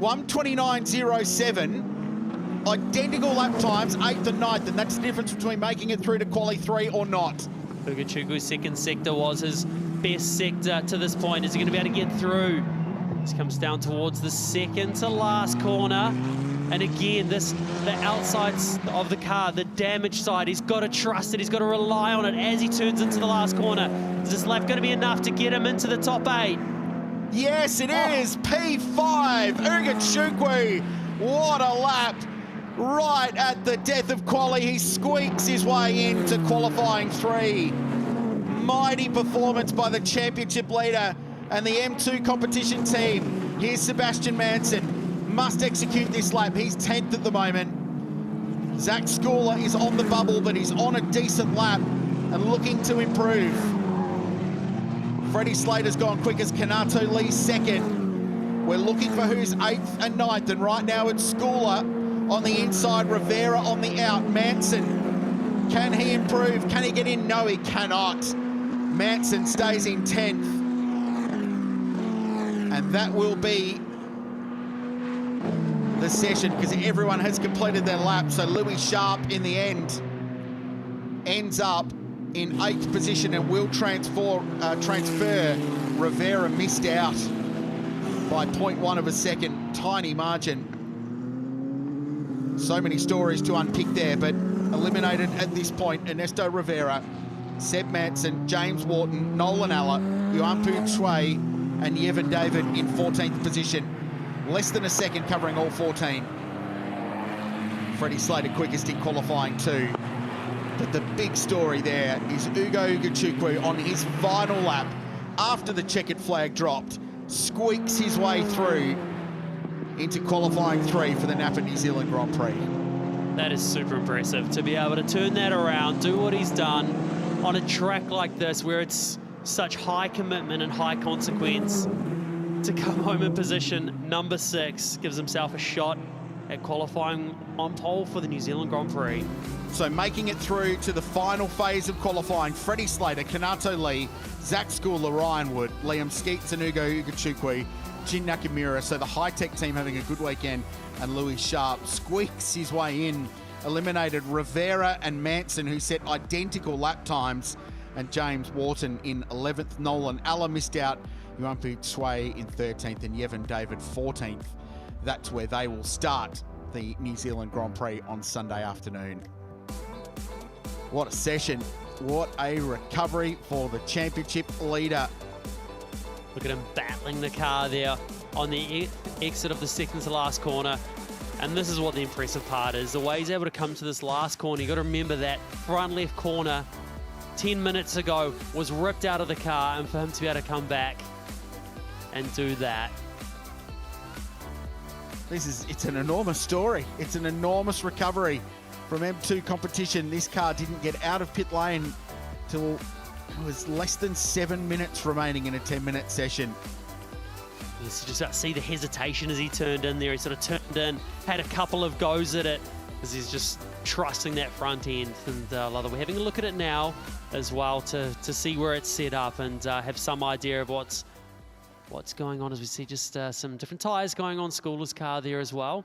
1:29.07. Identical lap times, 8th and 9th, and that's the difference between making it through to quali 3 or not. Ugochukwu's second sector was his best sector to this point. Is he going to be able to get through? This comes down towards the second to last corner. And again, the outside of the car, the damaged side, he's got to trust it. He's got to rely on it as he turns into the last corner. Is this lap going to be enough to get him into the top 8? Yes, it is. P5, Ugochukwu. What a lap. Right at the death of quali, he squeaks his way into qualifying 3. Mighty performance by the championship leader and the M2 competition team. Here's Sebastian Manson. Must execute this lap. He's 10th at the moment. Zack Scoular is on the bubble, but he's on a decent lap and looking to improve. Freddie Slater's gone quick as Kanato leads second. We're looking for who's 8th and 9th, and right now it's Scoular on the inside, Rivera on the out. Manson, can he improve? Can he get in? No, he cannot. Manson stays in 10th. And that will be the session because everyone has completed their lap. So Louis Sharp in the end ends up in 8th position and will transfer. Rivera missed out by 0.1 of a second, tiny margin. So many stories to unpick there, but eliminated at this point: Ernesto Rivera, Seb Manson, James Wharton, Nolan Alla, Yuampu Tsui, and Yevon David in 14th position. Less than a second covering all 14. Freddie Slater quickest in qualifying 2. But the big story there is Ugo Ugochukwu on his final lap after the checkered flag dropped, squeaks his way through into qualifying 3 for the NAPA New Zealand Grand Prix. That is super impressive to be able to turn that around, do what he's done on a track like this where it's such high commitment and high consequence. To come home in position number 6, gives himself a shot at qualifying on pole for the New Zealand Grand Prix. So making it through to the final phase of qualifying, Freddie Slater, Kanato Lee, Zack Scoular, Ryan Wood, Liam Sceats and Ugo Ugochukwu, Jin Nakamura. So the high-tech team having a good weekend, and Louis Sharp squeaks his way in, eliminated Rivera and Manson, who set identical lap times, and James Wharton in 11th. Nolan Alla missed out. Yuampu Tsui in 13th and Yevon David 14th. That's where they will start the New Zealand Grand Prix on Sunday afternoon. What a session. What a recovery for the championship leader. Look at him battling the car there on the exit of the second to last corner. And this is what the impressive part is. The way he's able to come to this last corner, you've got to remember that front left corner 10 minutes ago was ripped out of the car, and for him to be able to come back and do that. It's an enormous story. It's an enormous recovery from M2 competition. This car didn't get out of pit lane till it was less than 7 minutes remaining in a 10-minute session. Yes, you just see the hesitation as he turned in there. He sort of turned in, had a couple of goes at it as he's just trusting that front end. And we're having a look at it now as well to see where it's set up and have some idea of what's going on, as we see just some different tyres going on Scoular's car there as well.